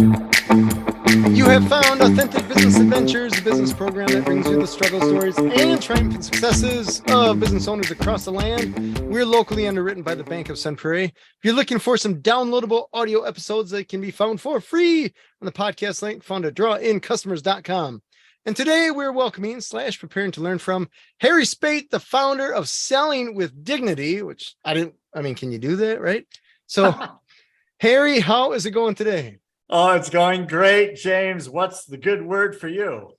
You have found Authentic Business Adventures, a business program that brings you the struggle stories and triumphant successes of business owners across the land. We're locally underwritten by the Bank of Sun Prairie. If you're looking for some downloadable audio episodes that can be found for free on the podcast link found at drawincustomers.com. And today we're welcoming / preparing to learn from Harry Spaight, the founder of Selling with Dignity, which can you do that, right? So Harry, how is it going today? Oh, it's going great, James. What's the good word for you?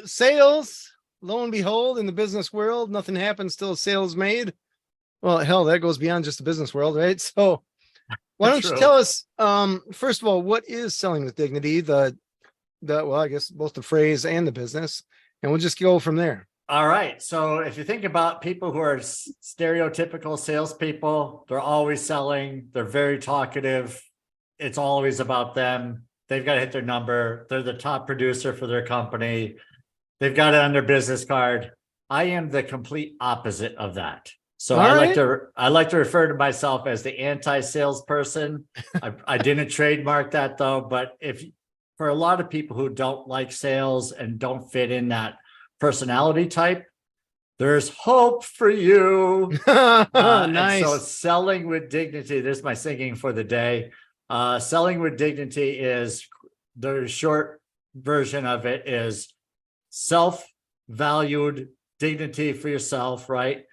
Sales, lo and behold, in the business world, nothing happens till a sale is made. Well, hell, that goes beyond just the business world, right? So why don't you tell us, first of all, what is Selling with Dignity? I guess both the phrase and the business, and we'll just go from there. All right. So if you think about people who are stereotypical salespeople, they're always selling. They're very talkative. It's always about them. They've got to hit their number. They're the top producer for their company. They've got it on their business card. I am the complete opposite of that. So I like to refer to myself as the anti-salesperson. I didn't trademark that though, but for a lot of people who don't like sales and don't fit in that personality type, there's hope for you. Nice. So Selling with Dignity, this is my singing for the day. Selling with Dignity is the short version of it is self-valued dignity for yourself, right?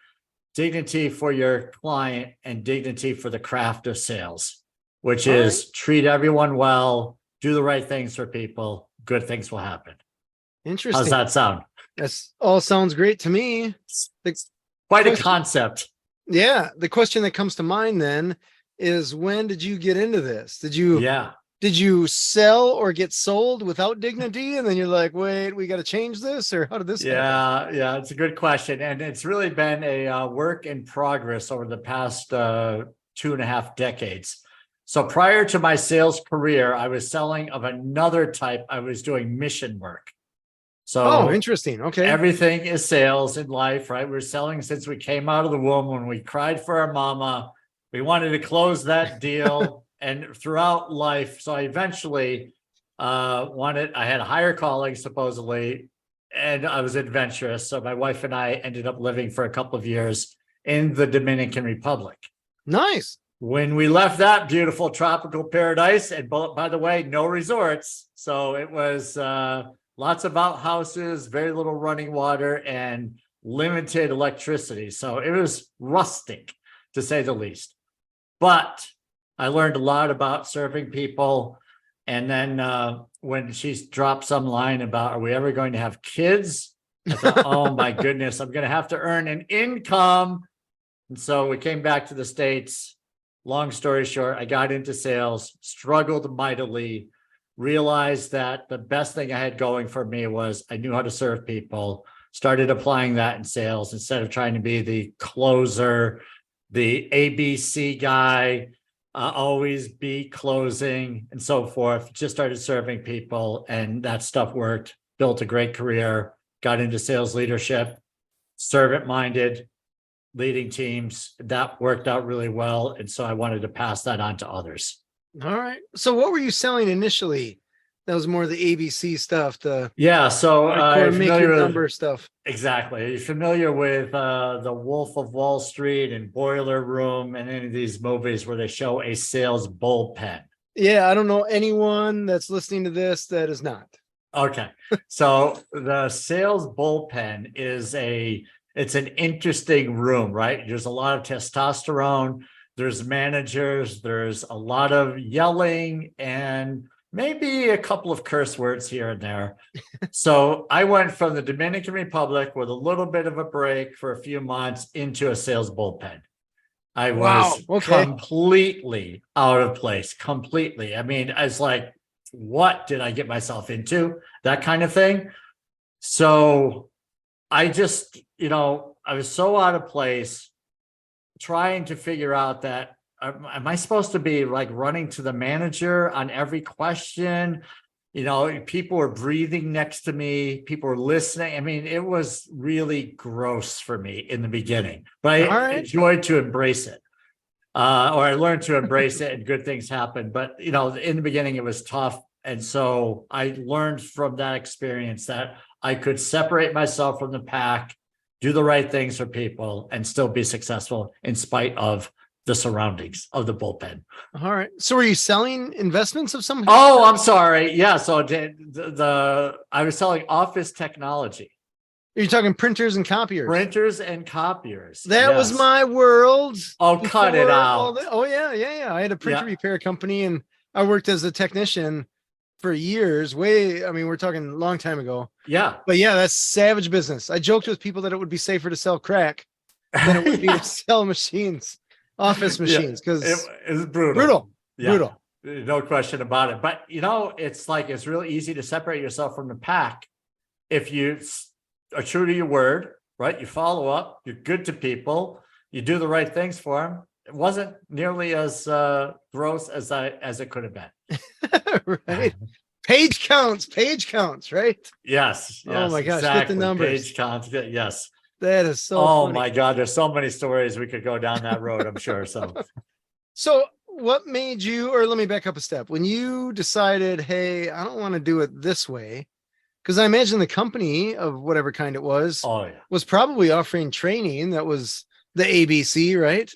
Dignity for your client and dignity for the craft of sales, which is treat everyone well, do the right things for people, good things will happen. Interesting. How's that sound? That all sounds great to me. Quite a concept. Yeah. The question that comes to mind then is, when did you get into this? Did you sell or get sold without dignity? And then you're like, wait, we got to change this? Or how did this happen? Yeah, it's a good question. And it's really been a work in progress over the past 2.5 decades. So prior to my sales career, I was selling of another type. I was doing mission work. So interesting. Okay. Everything is sales in life, right? We're selling since we came out of the womb. When we cried for our mama, we wanted to close that deal. And throughout life, so I eventually I had a higher calling supposedly, and I was adventurous. So my wife and I ended up living for a couple of years in the Dominican Republic. Nice. When we left that beautiful tropical paradise, and by the way, no resorts. So it was lots of outhouses, very little running water, and limited electricity. So it was rustic, to say the least. But I learned a lot about serving people. And then when she dropped some line about, are we ever going to have kids? I thought, oh my goodness, I'm going to have to earn an income. And so we came back to the States. Long story short, I got into sales, struggled mightily, realized that the best thing I had going for me was I knew how to serve people, started applying that in sales instead of trying to be the closer, the ABC guy, always be closing and so forth. Just started serving people, and that stuff worked, built a great career, got into sales leadership, servant-minded, leading teams. That worked out really well. And so I wanted to pass that on to others. All right. So what were you selling initially? That was more the ABC stuff. Make your number stuff. Exactly. Are you familiar with The Wolf of Wall Street and Boiler Room and any of these movies where they show a sales bullpen? Yeah, I don't know anyone that's listening to this that is not. Okay. So the sales bullpen it's an interesting room, right? There's a lot of testosterone. There's managers. There's a lot of yelling and maybe a couple of curse words here and there. So I went from the Dominican Republic with a little bit of a break for a few months into a sales bullpen. I was completely out of place, completely. I mean, I was like, what did I get myself into? That kind of thing. So I just, I was so out of place trying to figure out that, am I supposed to be like running to the manager on every question? People were breathing next to me. People were listening. I mean, it was really gross for me in the beginning, but I enjoyed to embrace it. or I learned to embrace it and good things happen. But, you know, in the beginning, it was tough. And so I learned from that experience that I could separate myself from the pack, do the right things for people, and still be successful in spite of the surroundings of the bullpen. All right. So were you selling investments of some? Oh, I'm sorry. Yeah. So I was selling office technology. You're talking printers and copiers. Printers and copiers. That was Yes. my world. Oh, cut it before out. all that. Oh yeah. I had a printer Yeah. repair company, and I worked as a technician for years. I mean, we're talking a long time ago. Yeah. But yeah, that's savage business. I joked with people that it would be safer to sell crack than it would be to sell machines, office machines, because it was brutal. brutal. Yeah. Brutal. No question about it. But, you know, it's like, it's really easy to separate yourself from the pack if you are true to your word, right? You follow up, you're good to people, you do the right things for them. It wasn't nearly as gross as it could have been. Right. Page counts, right? Yes. Oh my gosh, exactly. get the numbers. Page counts. Yes. That is so Oh funny. my God. There's so many stories we could go down that road, I'm sure. So what made you, or let me back up a step, when you decided, hey, I don't want to do it this way, because I imagine the company of whatever kind it was Oh yeah. was probably offering training that was the ABC, right?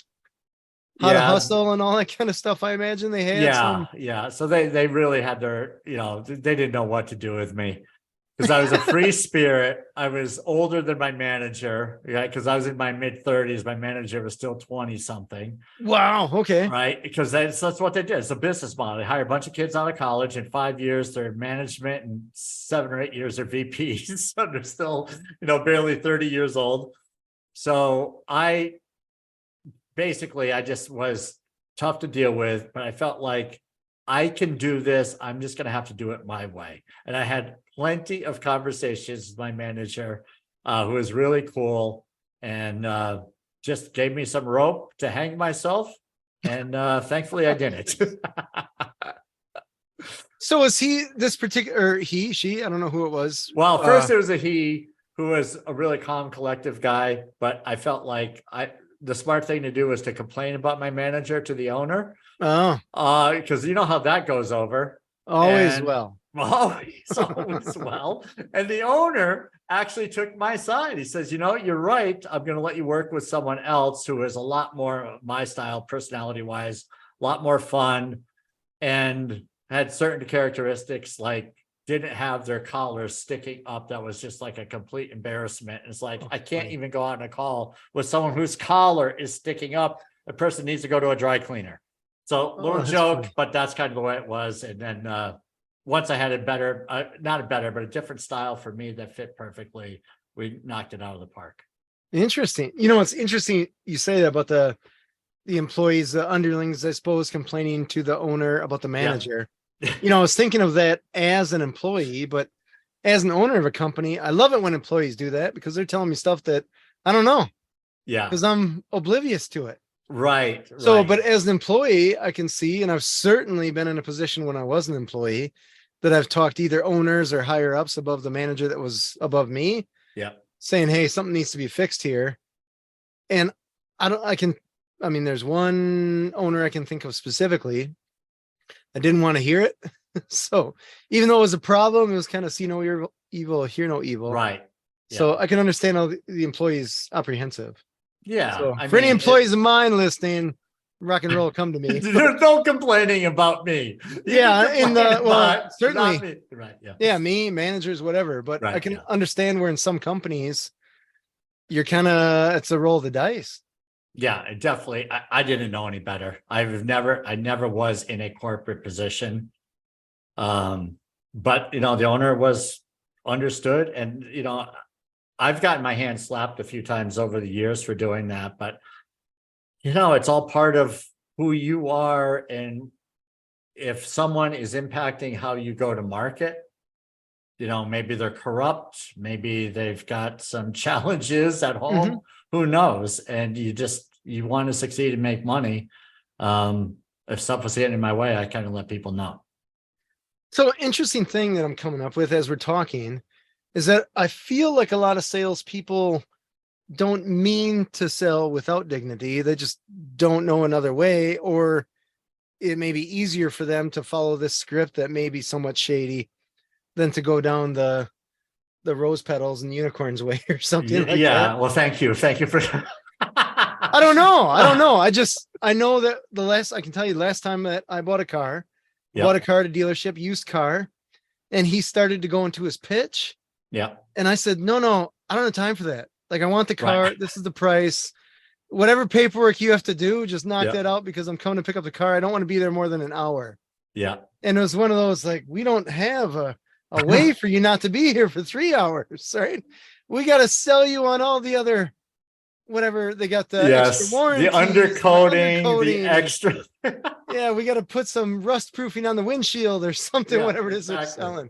How to hustle and all that kind of stuff. I imagine they had Yeah. So they really had their, you know, they didn't know what to do with me because I was a free spirit. I was older than my manager, right? Because I was in my mid-30s. My manager was still 20 something. Wow. Okay. Right. Because that's what they did. It's a business model. They hire a bunch of kids out of college. In 5 years, they're in management, and 7 or 8 years, they're VPs. So they're still, you know, barely 30 years old. So I just was tough to deal with, but I felt like I can do this. I'm just going to have to do it my way. And I had plenty of conversations with my manager, who was really cool, and just gave me some rope to hang myself. And thankfully I didn't. So was he this particular, she, I don't know who it was. Well, first it was a he who was a really calm, collective guy, but I felt like the smart thing to do was to complain about my manager to the owner. Oh, because you know how that goes over. always And- well. Always well. And the owner actually took my side. He says, you know, you're right. I'm going to let you work with someone else who is a lot more my style, personality wise, a lot more fun, and had certain characteristics like didn't have their collars sticking up. That was just like a complete embarrassment. It's like, I can't even go out on a call with someone whose collar is sticking up. The person needs to go to a dry cleaner. So little joke, but that's kind of the way it was. And then once I had not a better, but a different style for me that fit perfectly, we knocked it out of the park. Interesting. You know, it's interesting you say that about the employees, the underlings, I suppose, complaining to the owner about the manager. You know, I was thinking of that as an employee, but as an owner of a company, I love it when employees do that because they're telling me stuff that I don't know. Yeah. Because I'm oblivious to it. Right. So, but as an employee, I can see, and I've certainly been in a position when I was an employee that I've talked to either owners or higher ups above the manager that was above me. Yeah. Saying, hey, something needs to be fixed here. And there's one owner I can think of specifically. I didn't want to hear it. So even though it was a problem, it was kind of see no evil, hear no evil. Right. Yeah. So I can understand how the employees apprehensive. Yeah. So for any employees of mine listening, rock and roll, come to me. There's no complaining about me. Yeah. Certainly. Me. Right. Yeah. Yeah. Me, managers, whatever. But Right, I can understand where in some companies you're it's a roll of the dice. Yeah, definitely. I didn't know any better. I never was in a corporate position. But you know, the owner was understood, and you know, I've gotten my hand slapped a few times over the years for doing that, but you know, it's all part of who you are. And if someone is impacting how you go to market, you know, maybe they're corrupt, maybe they've got some challenges at home, who knows? And you want to succeed and make money. If stuff was getting in my way, I kind of let people know. So interesting thing that I'm coming up with as we're talking is that I feel like a lot of salespeople don't mean to sell without dignity. They just don't know another way, or it may be easier for them to follow this script that may be somewhat shady than to go down the rose petals and unicorns way or something like Yeah. that. Well, thank you. Thank you for. I don't know. I don't know. I know that I can tell you the last time that I bought a car, Yep. bought a car at a dealership, used car, and he started to go into his pitch. Yeah. And I said, no, I don't have time for that. Like, I want the car. Right. This is the price. Whatever paperwork you have to do, just knock Yeah. that out, because I'm coming to pick up the car. I don't want to be there more than an hour. Yeah. And it was one of those, like, we don't have a way for you not to be here for 3 hours, right? We got to sell you on all the other, whatever they got, the extra warranties, the undercoating, the extra. Yeah, we got to put some rust proofing on the windshield or something, Yeah, whatever it is they're exactly. selling.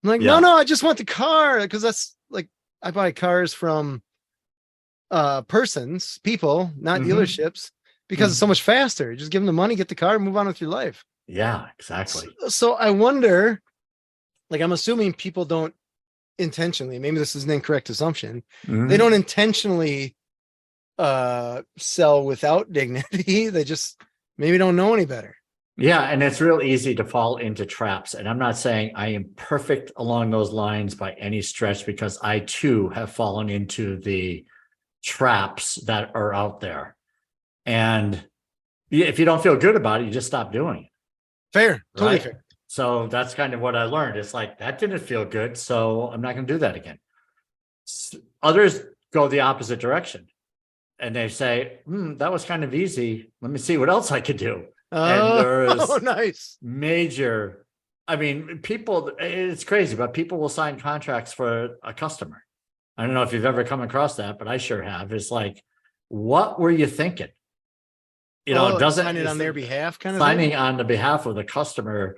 I'm like, Yeah. no, I just want the car, because that's like, I buy cars from people, not Mhm. dealerships, because it's so much faster. Just give them the money, get the car, move on with your life. Yeah, exactly. So I wonder, like, I'm assuming people don't intentionally, maybe this is an incorrect assumption, Mhm. they don't intentionally sell without dignity. They just maybe don't know any better. Yeah, and it's real easy to fall into traps. And I'm not saying I am perfect along those lines by any stretch, because I too have fallen into the traps that are out there. And if you don't feel good about it, you just stop doing it. Fair, totally Right. fair. So that's kind of what I learned. It's like, that didn't feel good, so I'm not going to do that again. Others go the opposite direction, and they say, that was kind of easy. Let me see what else I could do. And there's nice. major, I mean, people, it's crazy, but people will sign contracts for a customer. I don't know if you've ever come across that, but I sure have. It's like, what were you thinking? You know, it doesn't sign it on their behalf, kind of signing thing? on the behalf of the customer,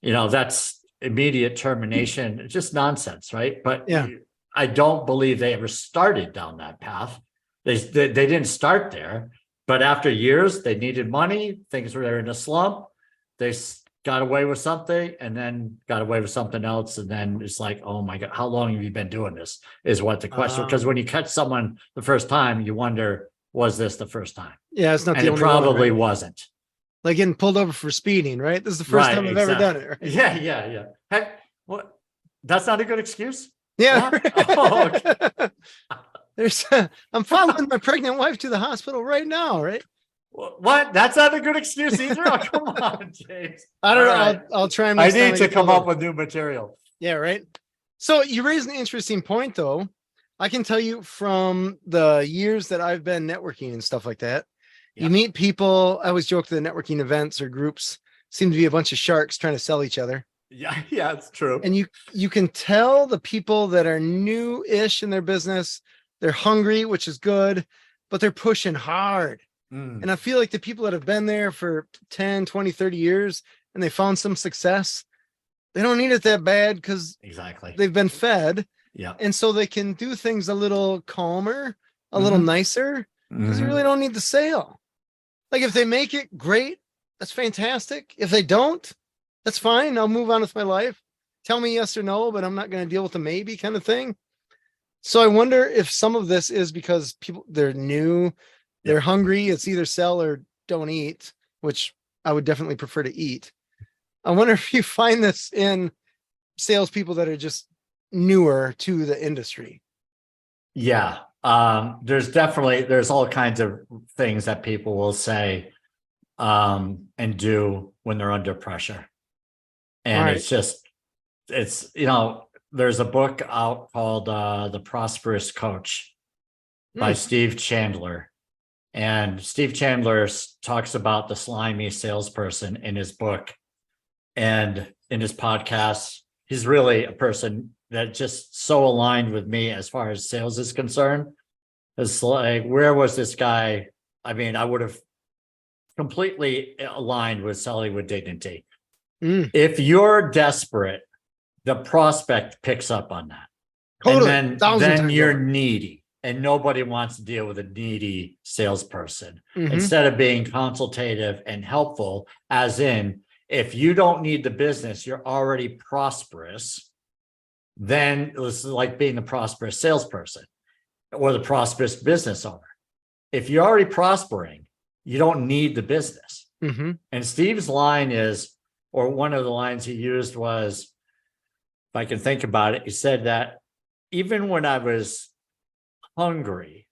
you know, that's immediate termination. It's just nonsense, right? But Yeah. I don't believe they ever started down that path. They didn't start there, but after years, they needed money. Things were in a slump. They got away with something, and then got away with something else. And then it's like, oh my God, how long have you been doing this? Is what the question. Because when you catch someone the first time, you wonder, was this the first time? Yeah, it's not And the it only probably one, right? wasn't. Like getting pulled over for speeding, right? This is the first time I've ever done it. Right? Yeah. Heck, what? That's not a good excuse. Yeah. Oh, okay. I'm following my pregnant wife to the hospital right now, right? What? That's not a good excuse either. Oh, come on, James. I don't know. Right. I'll try. I need to come up with new material. Yeah, right. So you raise an interesting point, though. I can tell you from the years that I've been networking and stuff like that, you meet people. I always joke that the networking events or groups seem to be a bunch of sharks trying to sell each other. Yeah, it's true. And you can tell the people that are new-ish in their business, they're hungry, which is good, but they're pushing hard. And I feel like the people that have been there for 10, 20, 30 years and they found some success, they don't need it that bad because exactly they've been fed. Yeah. And so they can do things a little calmer, a little nicer, because you really don't need the sale. Like, if they make it, great. That's fantastic. If they don't, that's fine. I'll move on with my life. Tell me yes or no, but I'm not going to deal with the maybe kind of thing. So I wonder if some of this is because people, they're new, they're hungry. It's either sell or don't eat, which I would definitely prefer to eat. I wonder if you find this in salespeople that are just newer to the industry. Yeah. There's all kinds of things that people will say and do when they're under pressure. And it's, you know, there's a book out called The Prosperous Coach by Steve Chandler. And Steve Chandler talks about the slimy salesperson in his book and in his podcast. He's really a person that just so aligned with me as far as sales is concerned. It's like, where was this guy? I mean, I would have completely aligned with selling with dignity. If you're desperate, the prospect picks up on that. Totally. And then you're needy. And nobody wants to deal with a needy salesperson. Instead of being consultative and helpful, as in, if you don't need the business, you're already prosperous, then it's like being the prosperous salesperson. or the prosperous business owner. If you're already prospering, you don't need the business. Mm-hmm. And Steve's line is, or one of the lines he used was, if I can think about it, he said that even when I was hungry,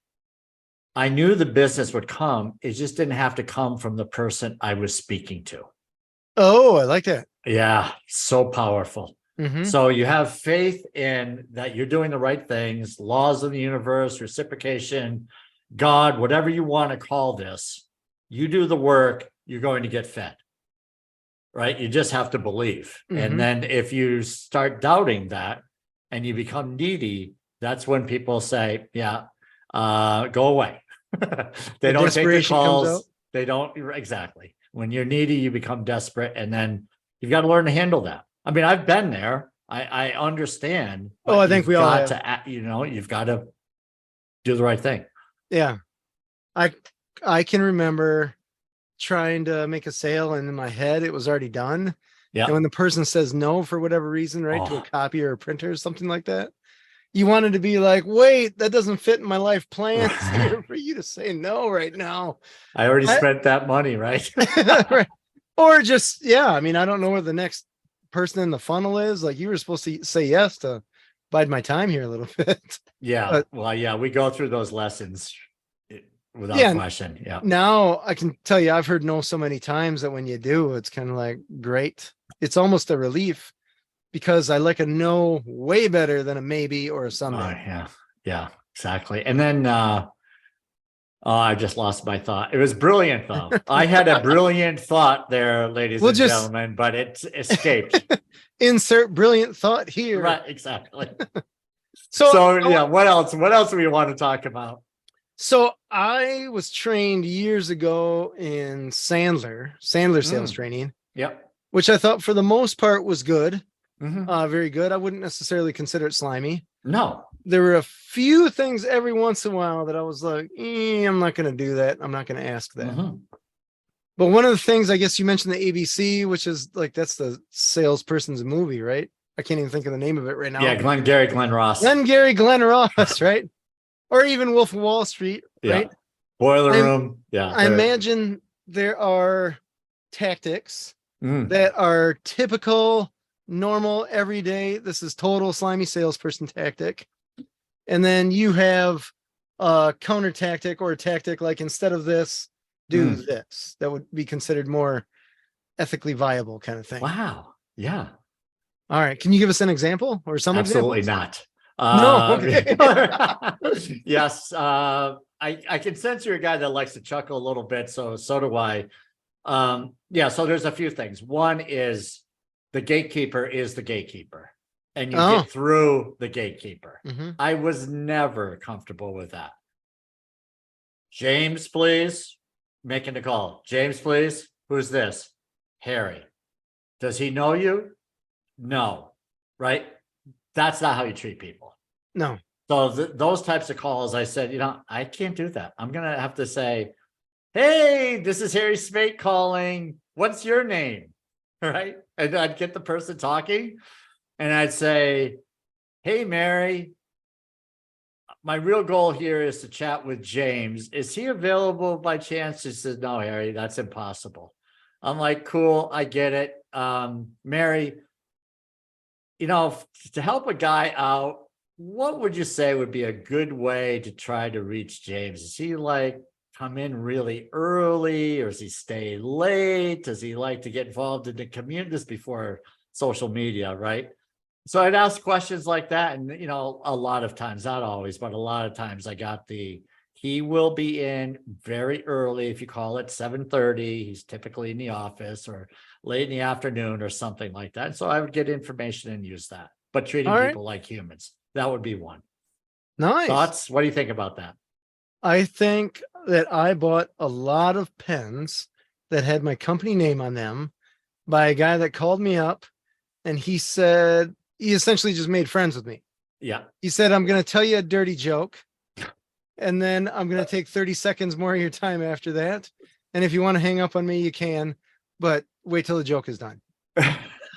I knew the business would come. It just didn't have to come from the person I was speaking to. Oh, I like that. Yeah, so powerful. Mm-hmm. So you have faith in that you're doing the right things, laws of the universe, reciprocation, God, whatever you want to call this. You do the work, you're going to get fed. Right? You just have to believe. Mm-hmm. And then if you start doubting that and you become needy, that's when people say, yeah, go away. They don't take the calls. They don't, exactly. When you're needy, you become desperate, and then you've got to learn to handle that. I mean, I've been there. I understand. Oh, I think we all have. You've got to do the right thing. Yeah. I can remember trying to make a sale, and in my head it was already done. Yeah. And when the person says no for whatever reason, right, to a copy or a printer or something like that, you wanted to be like, wait, that doesn't fit in my life plans here for you to say no right now. I already spent that money, right? Right. Or just, yeah, I mean, I don't know where the next person in the funnel is. Like, you were supposed to say yes to bide my time here a little bit. Yeah. Well, yeah, we go through those lessons without question. Yeah. Now I can tell you, I've heard no so many times that when you do, it's kind of like, great. It's almost a relief, because I like a no way better than a maybe or a someday. Yeah, exactly. And then I just lost my thought. It was brilliant, though. I had a brilliant thought there, ladies and gentlemen, but it escaped. Insert brilliant thought here. Right, exactly. So yeah, what else? What else do we want to talk about? So I was trained years ago in Sandler sales training. Yep. Which I thought for the most part was good. Mm-hmm. Very good. I wouldn't necessarily consider it slimy. No. There were a few things every once in a while that I was like, I'm not going to do that. I'm not going to ask that. Mm-hmm. But one of the things, I guess you mentioned the ABC, which is like, that's the salesperson's movie, right? I can't even think of the name of it right now. Yeah, Glenn Ross. Glenn Ross, right? Or even Wolf of Wall Street, right? Boiler Room. Yeah. I imagine there are tactics that are typical, normal, everyday. This is total slimy salesperson tactic. And then you have a counter tactic, or a tactic like, instead of this, do this. That would be considered more ethically viable kind of thing. Wow. Yeah. All right. Can you give us an example or some Absolutely examples? Not. No. Okay. Yes. I can sense you're a guy that likes to chuckle a little bit. So do I. So there's a few things. One is the gatekeeper is the gatekeeper, and you get through the gatekeeper. Mm-hmm. I was never comfortable with that. James, please. Making the call. James, please. Who's this? Harry. Does he know you? No. Right? That's not how you treat people. No. So those types of calls, I said, I can't do that. I'm going to have to say, hey, this is Harry Spaight calling. What's your name? Right? And I'd get the person talking, and I'd say, hey, Mary, my real goal here is to chat with James. Is he available by chance? She says, no, Harry, that's impossible. I'm like, cool, I get it. Mary, to help a guy out, what would you say would be a good way to try to reach James? Is he like come in really early, or does he stay late? Does he like to get involved in the community? This before social media, right? So I'd ask questions like that. And, a lot of times, not always, but a lot of times I got he will be in very early. If you call it 7:30, he's typically in the office, or late in the afternoon or something like that. So I would get information and use that, but treating people like humans. That would be one. Nice. Thoughts? What do you think about that? I think that I bought a lot of pens that had my company name on them by a guy that called me up, and he said, he essentially just made friends with me. Yeah. He said, I'm going to tell you a dirty joke, and then I'm going to take 30 seconds more of your time after that. And if you want to hang up on me, you can, but wait till the joke is done.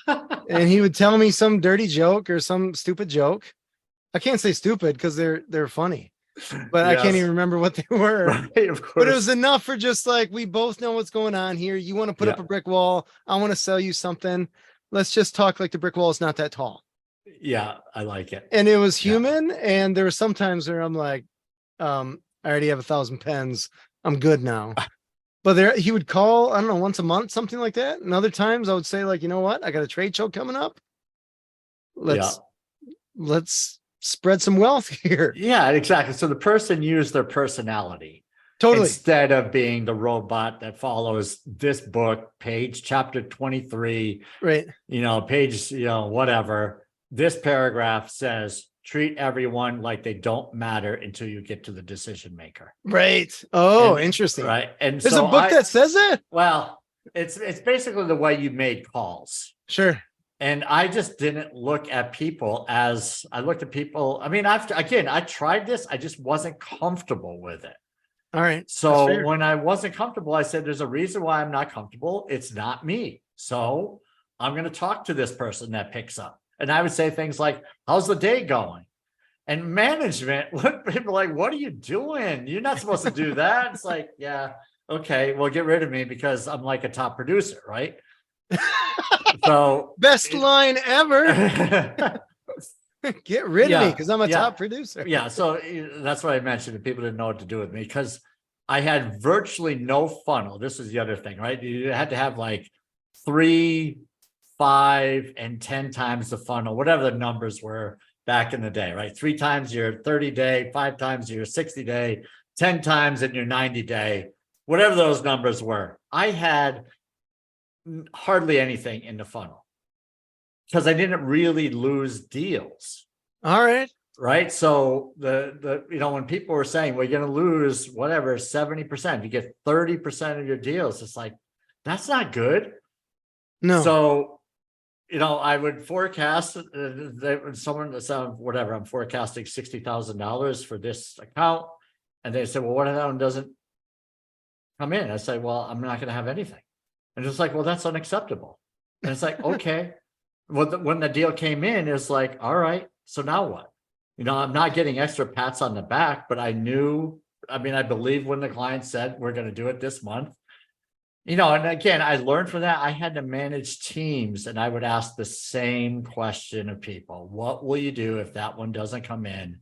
And he would tell me some dirty joke or some stupid joke. I can't say stupid because they're funny. but I can't Yes. even remember what they were. Right, of But it was course. enough for just like, we both know what's going on here. You want to put up Yeah. a brick wall. I want to sell you something. Let's just talk like the brick wall is not that tall. Yeah, I like it. And it was Yeah. human. And there were some times where I'm like, I already have 1,000 pens. I'm good now. But there, he would call, I don't know, once a month, something like that. And other times I would say, like, you know what? I got a trade show coming up. Yeah. Let's spread some wealth here. Yeah, exactly. So the person used their personality Totally. instead of being the robot that follows this book, page chapter 23, Right. page, whatever. This paragraph says, treat everyone like they don't matter until you get to the decision maker. Right. Oh, And- interesting. Right. And There's so a book that says it. well, it's basically the way you made calls. Sure. And I just didn't look at people as I looked at people. I mean, I tried this. I just wasn't comfortable with it. All right. So when I wasn't comfortable, I said, there's a reason why I'm not comfortable. It's not me. So I'm going to talk to this person that picks up. And I would say things like, how's the day going? And management looked at people like, what are you doing? You're not supposed to do that. It's like, yeah, okay, well, get rid of me because I'm like a top producer, right? So best line ever. Get rid of me because I'm a yeah. top producer. Yeah. So that's what I mentioned. That people didn't know what to do with me because I had virtually no funnel. This is the other thing, right? You had to have like 3, 5, and 10 times the funnel, whatever the numbers were back in the day, right? 3 times your 30-day, 5 times your 60-day, 10 times in your 90-day, whatever those numbers were. I had hardly anything in the funnel because I didn't really lose deals. All right. Right. So the when people were saying we're going to lose whatever 70%, you get 30% of your deals, it's like that's not good. No. So I would forecast someone said whatever, I'm forecasting $60,000 for this account, and they said, well, what if that one doesn't come in? I say, well, I'm not going to have anything. And it's like, well, that's unacceptable. And it's like, okay. Well, when the deal came in, it's like, all right, so now what? I'm not getting extra pats on the back, but I believe when the client said, we're going to do it this month, and again, I learned from that. I had to manage teams and I would ask the same question of people. What will you do if that one doesn't come in?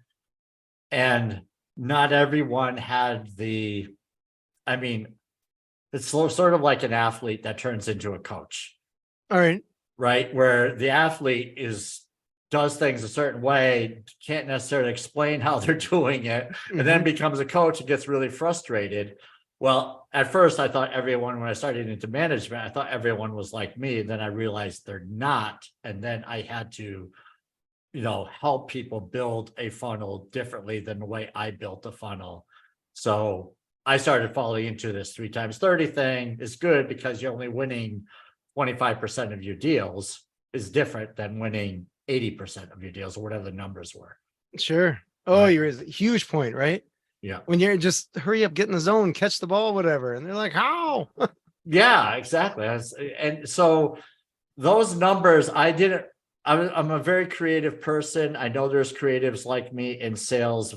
And not everyone had it's sort of like an athlete that turns into a coach. All right. Right. Where the athlete does things a certain way, can't necessarily explain how they're doing it, and then becomes a coach and gets really frustrated. Well, at first I thought everyone, when I started into management, I thought everyone was like me. And then I realized they're not. And then I had to, help people build a funnel differently than the way I built a funnel. So I started falling into this 3 times 30 thing. Is good because you're only winning 25% of your deals, is different than winning 80% of your deals or whatever the numbers were. Sure. Oh, Right. you raised a huge point, right? Yeah. When you're just hurry up, get in the zone, catch the ball, whatever. And they're like, how? Yeah, exactly. And so those numbers, I'm a very creative person. I know there's creatives like me in sales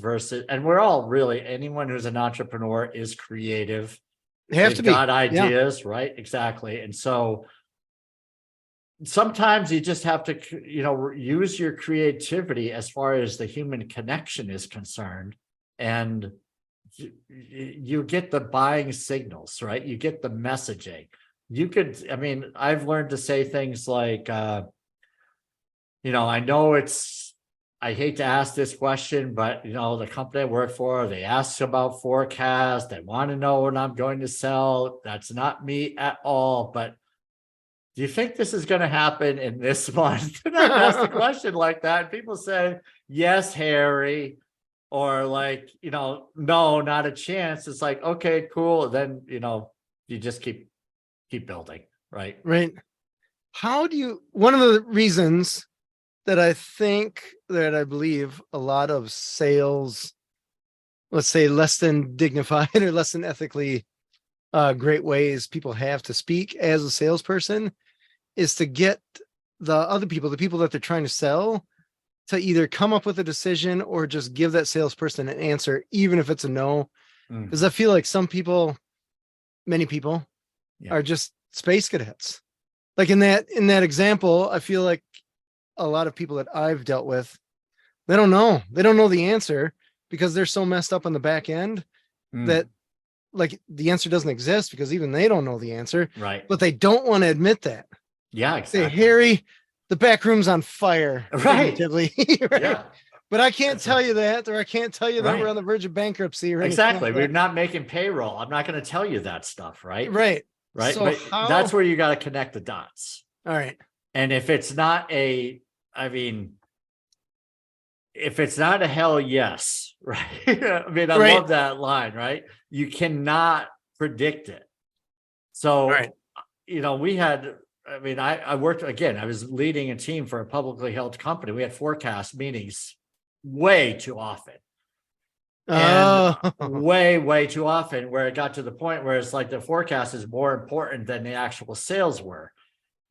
and we're all really, anyone who's an entrepreneur is creative. They have to be. Got ideas, right? Exactly. And so sometimes you just have to, use your creativity as far as the human connection is concerned. And you get the buying signals, right? You get the messaging. I've learned to say things like, I know I hate to ask this question, but the company I work for, they ask about forecast. They want to know what I'm going to sell. That's not me at all. But do you think this is going to happen in this month? And I ask the question like that. And people say, yes, Harry. Or like, no, not a chance. It's like, okay, cool. Then, you just keep building. Right. Right. One of the reasons that I believe a lot of sales, let's say less than dignified or less than ethically great ways people have to speak as a salesperson, is to get the other people, the people that they're trying to sell, to either come up with a decision or just give that salesperson an answer, even if it's a no. Because I feel like many people Yeah. are just space cadets. Like in that example, I feel like a lot of people that I've dealt with, they don't know the answer because they're so messed up on the back end that like the answer doesn't exist because even they don't know the answer, Right. but they don't want to admit that. Yeah, Say, exactly. Harry, the back room's on fire. Right. Figuratively, right? Yeah. But I can't tell you that, or I can't tell you that we're Right. on the verge of bankruptcy or anything Exactly. like We're that. not making payroll. I'm not going to tell you that stuff, right? Right. Right. So But how? that's where you got to connect the dots. All right. And if it's not if it's not a hell yes, right? I mean, I Right. love that line, right? You cannot predict it. So, Right. we had, I worked again, I was leading a team for a publicly held company. We had forecast meetings way too often. And way too often, where it got to the point where it's like the forecast is more important than the actual sales were.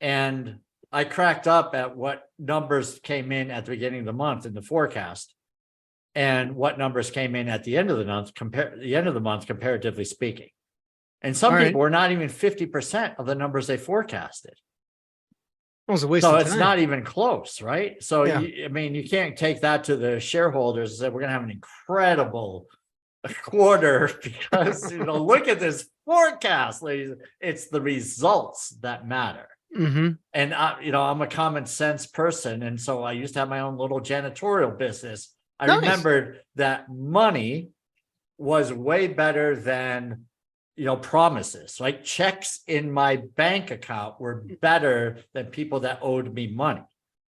And I cracked up at what numbers came in at the beginning of the month in the forecast and what numbers came in at the end of the month, comparatively speaking. And some people were not even 50% of the numbers they forecasted. It was a waste So of it's time. not even close, right? So, Yeah. you can't take that to the shareholders and say, we're going to have an incredible quarter because, look at this forecast, ladies. It's the results that matter. Mm-hmm. And I'm a common sense person. And so I used to have my own little janitorial business. I remembered that money was way better than, promises, like checks in my bank account were better than people that owed me money.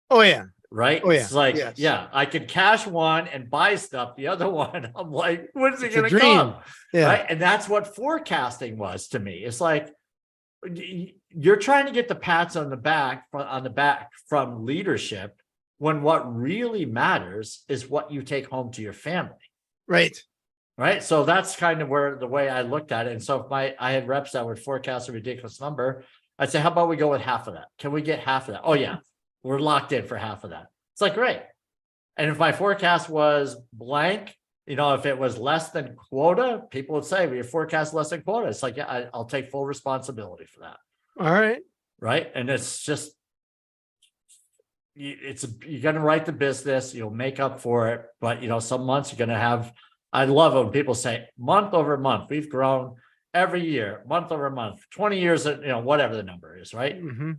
Oh, yeah. Right. Oh, yeah. It's like, Yes. yeah, I could cash one and buy stuff. The other one, I'm like, when's it It's a going to dream. come? Yeah. Right. And that's what forecasting was to me. It's like, you're trying to get the pats on the back from leadership when what really matters is what you take home to your family. Right. Right. So that's kind of where the way I looked at it. And so if I had reps that would forecast a ridiculous number, I'd say, how about we go with half of that? Can we get half of that? Oh, yeah, we're locked in for half of that. It's like, great. And if my forecast was blank, if it was less than quota, people would say, we forecast less than quota. It's like, yeah, I'll take full responsibility for that. All right. Right. And it's just, you're going to write the business, you'll make up for it. But, some months you're going to have, I love it when people say month over month, we've grown every year, month over month, 20 years, whatever the number is, right? Mm-hmm.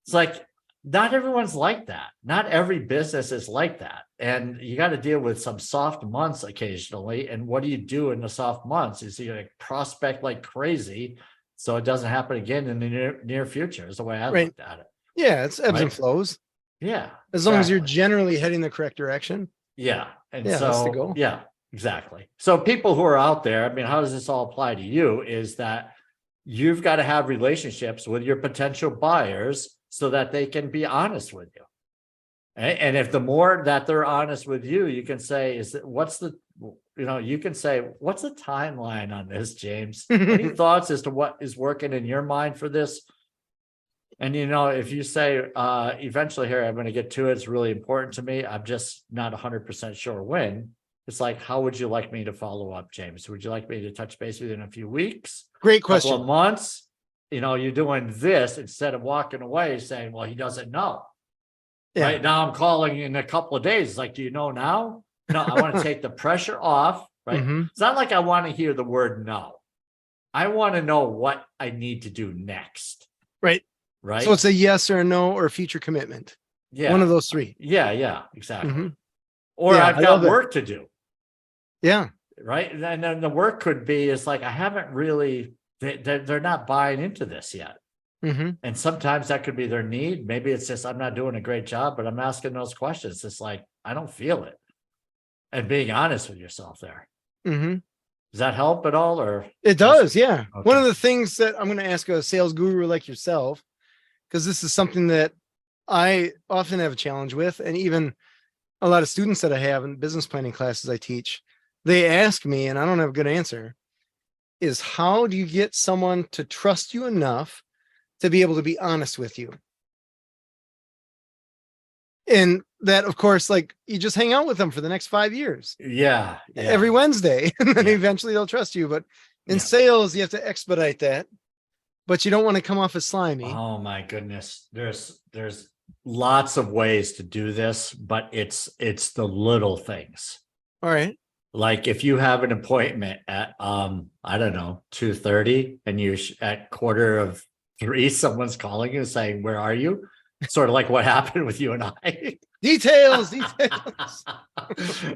It's like, not everyone's like that. Not every business is like that. And you got to deal with some soft months occasionally. And what do you do in the soft months? Is you prospect like crazy so it doesn't happen again in the near future, is the way I looked at it. Yeah, it's ebbs and flows. Yeah. As long as you're generally heading the correct direction. Yeah. And that's the goal. Yeah, exactly. So people who are out there, how does this all apply to you? Is that you've got to have relationships with your potential buyers so that they can be honest with you. And if the more that they're honest with you, you can say, what's the timeline on this, James? Any thoughts as to what is working in your mind for this? And, if you say, eventually here, I'm going to get to it, it's really important to me, I'm just not 100% sure when. It's like, how would you like me to follow up, James? Would you like me to touch base with you in a few weeks? Great question. Couple of months? You're doing this instead of walking away saying, well, he doesn't know. Yeah. Right now I'm calling in a couple of days. It's like, do you know now? No, I want to take the pressure off. Right. Mm-hmm. It's not like I want to hear the word no. I want to know what I need to do next. Right. Right. So it's a yes or a no or a future commitment. Yeah. One of those three. Yeah, exactly. Mm-hmm. Or I've got work to do. Yeah. Right. And then the work could be, it's like, I haven't really, they're not buying into this yet. Mm-hmm. And sometimes that could be their need. Maybe it's just, I'm not doing a great job, but I'm asking those questions. It's like, I don't feel it. And being honest with yourself there. Mm-hmm. Does that help at all? Or it does. Yeah. Okay. One of the things that I'm going to ask a sales guru like yourself, because this is something that I often have a challenge with. And even a lot of students that I have in business planning classes I teach, they ask me, and I don't have a good answer, is how do you get someone to trust you enough to be able to be honest with you? And that, of course, like you just hang out with them for the next 5 years, Yeah. every Wednesday, and then Yeah. eventually they'll trust you. But in Yeah. sales, you have to expedite that, but you don't want to come off as slimy. Oh my goodness. There's lots of ways to do this, but it's the little things. All right. Like if you have an appointment at I don't know, 2:30 and you at 2:45, someone's calling you saying, "Where are you?" Sort of like what happened with you and I. Details.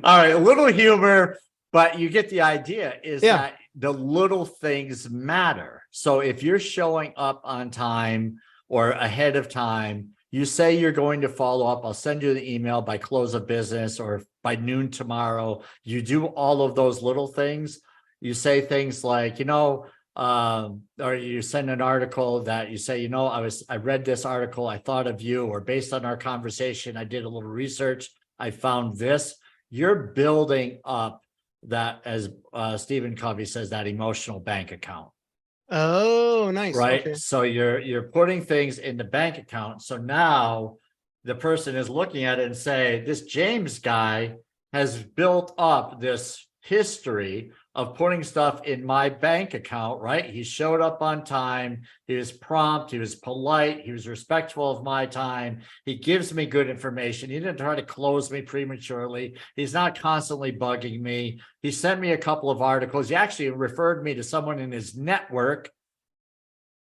All right, a little humor, but you get the idea is Yeah. that the little things matter. So if you're showing up on time or ahead of time, you say you're going to follow up. I'll send you the email by close of business or by noon tomorrow. You do all of those little things. You say things like, or you send an article that you say, I read this article, I thought of you, or based on our conversation, I did a little research, I found this. You're building up that, as Stephen Covey says, that emotional bank account. Oh, nice. Right. Okay. So you're putting things in the bank account. So now the person is looking at it and say, this James guy has built up this history of putting stuff in my bank account, right? He showed up on time. He was prompt. He was polite. He was respectful of my time. He gives me good information. He didn't try to close me prematurely. He's not constantly bugging me. He sent me a couple of articles. He actually referred me to someone in his network.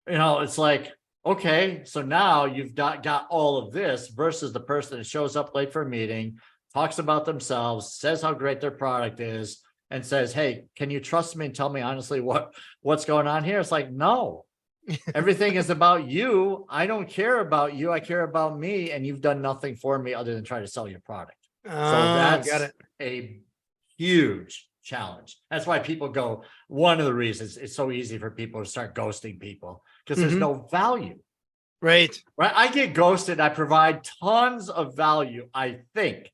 It's like, okay, so now you've got all of this versus the person that shows up late for a meeting, talks about themselves, says how great their product is, and says, "Hey, can you trust me and tell me honestly what's going on here?" It's like, no, everything is about you. I don't care about you. I care about me. And you've done nothing for me other than try to sell your product. So that's got it. a huge challenge. That's why people go, one of the reasons it's so easy for people to start ghosting people, because there's no value. Right. I get ghosted. I provide tons of value. I think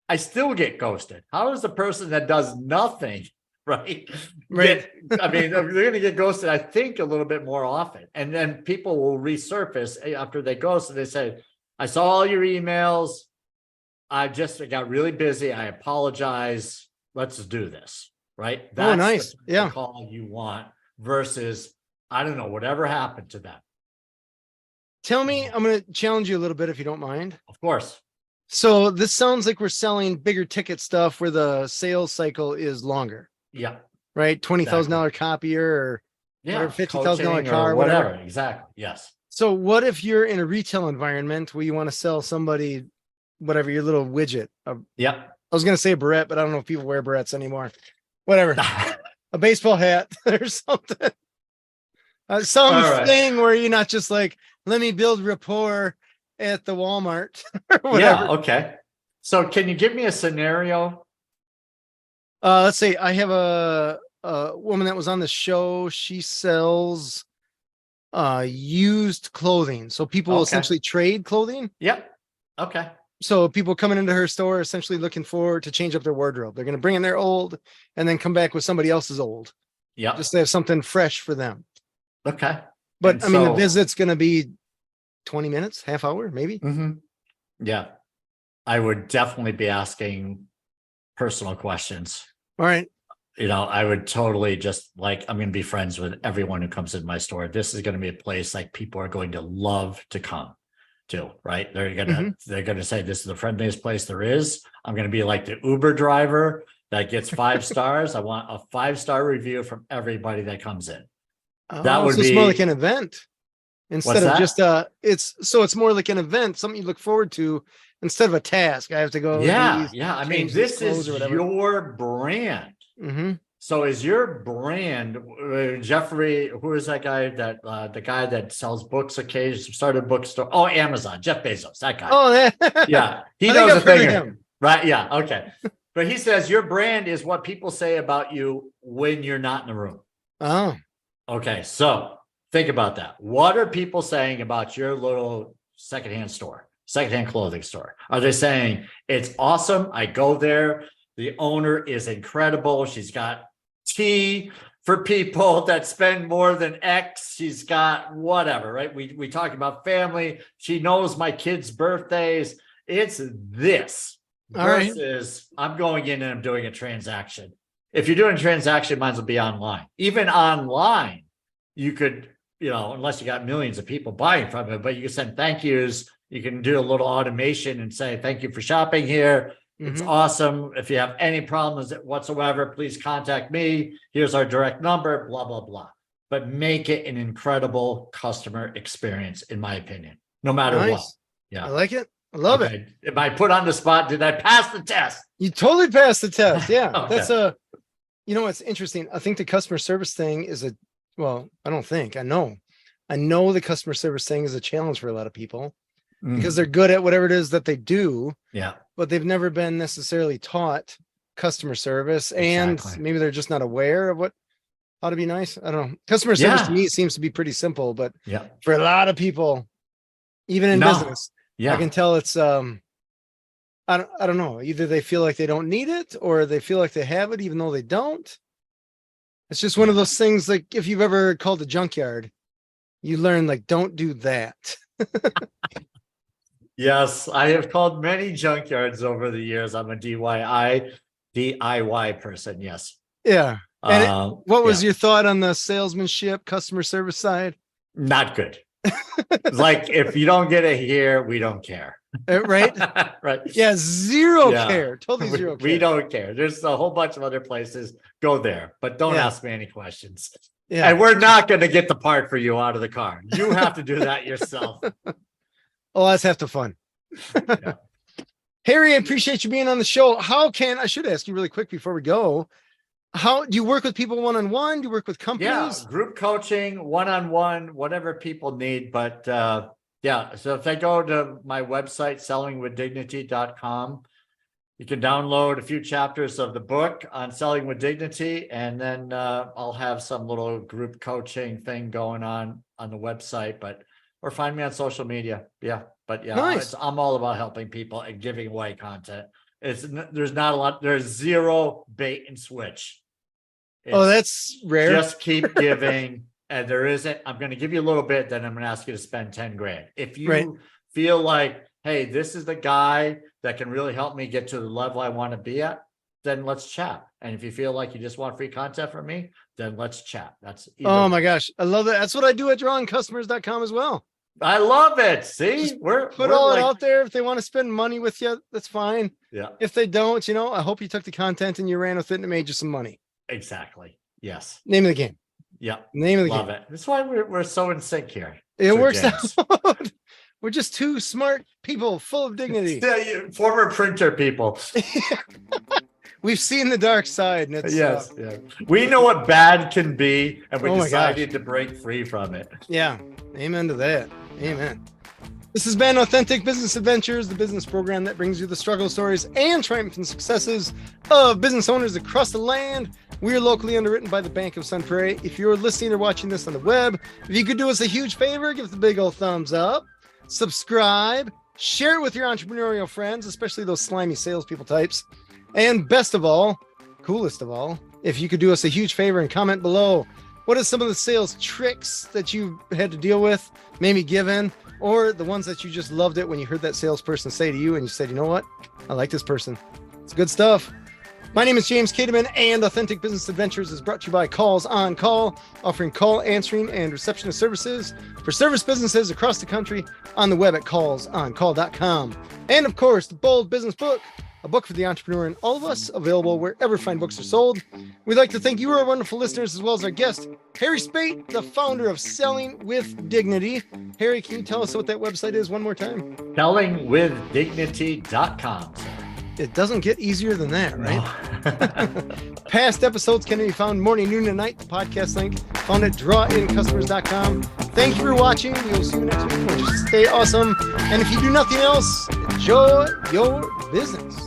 I still get ghosted. How is the person that does nothing, right? Right. They're going to get ghosted, I think, a little bit more often. And then people will resurface after they ghost and they say, "I saw all your emails. I got really busy. I apologize. Let's do this." Right. That's nice. the call you want versus, I don't know, whatever happened to them. Tell me, I'm going to challenge you a little bit if you don't mind. Of course. So this sounds like we're selling bigger ticket stuff where the sales cycle is longer. Yeah. Right. $20,000 copier or $50,000 car, or whatever. Exactly. Yes. So what if you're in a retail environment where you want to sell somebody, whatever, your little widget? Yep. I was going to say a beret, but I don't know if people wear berets anymore. Whatever. A baseball hat or something. Something where you're not just like, let me build rapport at the Walmart or whatever. Yeah. Okay. So can you give me a scenario? Let's say I have a woman that was on the show. She sells used clothing. So people essentially trade clothing. Yep. Okay. So people coming into her store essentially looking forward to change up their wardrobe. They're going to bring in their old and then come back with somebody else's old. Yeah. Just to have something fresh for them. Okay. But the visit's going to be 20 minutes, half hour, maybe. Yeah. I would definitely be asking personal questions. All right. I would totally just I'm going to be friends with everyone who comes in my store. This is going to be a place like people are going to love to come to, right? They're going to say, this is the friendliest place there is. I'm going to be like the Uber driver that gets 5 stars. I want a 5-star review from everybody that comes in. That would be more like an event instead of just it's more like an event, something you look forward to instead of a task. I have to go. Yeah. I mean, this is your brand. So is your brand, Jeffrey, who is that guy that the guy that sells books occasionally, started a bookstore? Oh, Amazon, Jeff Bezos, that guy. Oh, yeah. He knows a thing. Right. Yeah. Okay. But he says your brand is what people say about you when you're not in the room. Oh. Okay. So think about that. What are people saying about your little secondhand clothing store? Are they saying it's awesome? I go there. The owner is incredible. She's got tea for people that spend more than X. She's got whatever, right? We talk about family. She knows my kids' birthdays. It's this All right. versus I'm going in and I'm doing a transaction. If you're doing a transaction, might as well be online. Even online, you could, unless you got millions of people buying from it, but you can send thank yous. You can do a little automation and say, thank you for shopping here. It's awesome. If you have any problems whatsoever, please contact me. Here's our direct number, blah, blah, blah. But make it an incredible customer experience, in my opinion, no matter what. Yeah. I like it. I love it. Am I put on the spot? Did I pass the test? You totally passed the test. Yeah. Okay. That's it's interesting. I think the customer service thing is I know the customer service thing is a challenge for a lot of people because they're good at whatever it is that they do. Yeah. But they've never been necessarily taught customer service, and maybe they're just not aware of how to be nice. I don't know. Customer service to me seems to be pretty simple, but for a lot of people, even in business, I can tell it's I don't know. Either they feel like they don't need it or they feel like they have it even though they don't. It's just one of those things, like if you've ever called a junkyard, you learn like don't do that. Yes, I have called many junkyards over the years. I'm a DIY person. Yes. Yeah. And what was your thought on the salesmanship, customer service side? Not good. Like if you don't get it here, we don't care. Right? Right. Yeah. Zero care. Totally zero care. We don't care. There's a whole bunch of other places. Go there, but don't ask me any questions. Yeah. And we're not going to get the part for you out of the car. You have to do that yourself. Oh, that's half the fun. Harry, I appreciate you being on the show. I should ask you really quick before we go. How do you work with people one-on-one? Do you work with companies? Yeah, group coaching, one-on-one, whatever people need. But so if they go to my website, sellingwithdignity.com, you can download a few chapters of the book on selling with dignity. And then I'll have some little group coaching thing going on the website, or find me on social media. Yeah. But nice. I'm all about helping people and giving away content. There's not a lot. There's zero bait and switch. That's rare. Just keep giving. And there isn't, I'm going to give you a little bit, then I'm going to ask you to spend 10 grand. If you feel like, hey, this is the guy that can really help me get to the level I want to be at, then let's chat. And if you feel like you just want free content from me, then let's chat. Oh my gosh. I love that. That's what I do at drawingcustomers.com as well. I love it. See, we're all out there. If they want to spend money with you, that's fine. Yeah. If they don't, I hope you took the content and you ran with it and it made you some money. Exactly. Yes. Name of the game. Yeah. Name of the game. Love it. That's why we're so in sync here. It works out. We're just two smart people full of dignity. Former printer people. We've seen the dark side. And it's, we know what bad can be, and we decided to break free from it. Yeah. Amen to that. Amen. This has been Authentic Business Adventures, the business program that brings you the struggle stories and triumphant successes of business owners across the land. We are locally underwritten by the Bank of Sun Prairie. If you're listening or watching this on the web, if you could do us a huge favor, give us a big old thumbs up, subscribe, share it with your entrepreneurial friends, especially those slimy salespeople types. And best of all, coolest of all, if you could do us a huge favor and comment below, what are some of the sales tricks that you had to deal with, maybe given, or the ones that you just loved it when you heard that salesperson say to you and you said, you know what? I like this person. It's good stuff. My name is James Kademan, and Authentic Business Adventures is brought to you by Calls on Call, offering call answering and receptionist services for service businesses across the country on the web at callsoncall.com. And of course, the Bold Business Book, a book for the entrepreneur and all of us, available wherever fine books are sold. We'd like to thank you, our wonderful listeners, as well as our guest, Harry Spaight, the founder of Selling with Dignity. Harry, can you tell us what that website is one more time? Sellingwithdignity.com. It doesn't get easier than that, right? No. Past episodes can be found morning, noon, and night. The podcast link found at drawincustomers.com. Thank you for watching. We'll see you next week. Just stay awesome. And if you do nothing else, enjoy your business.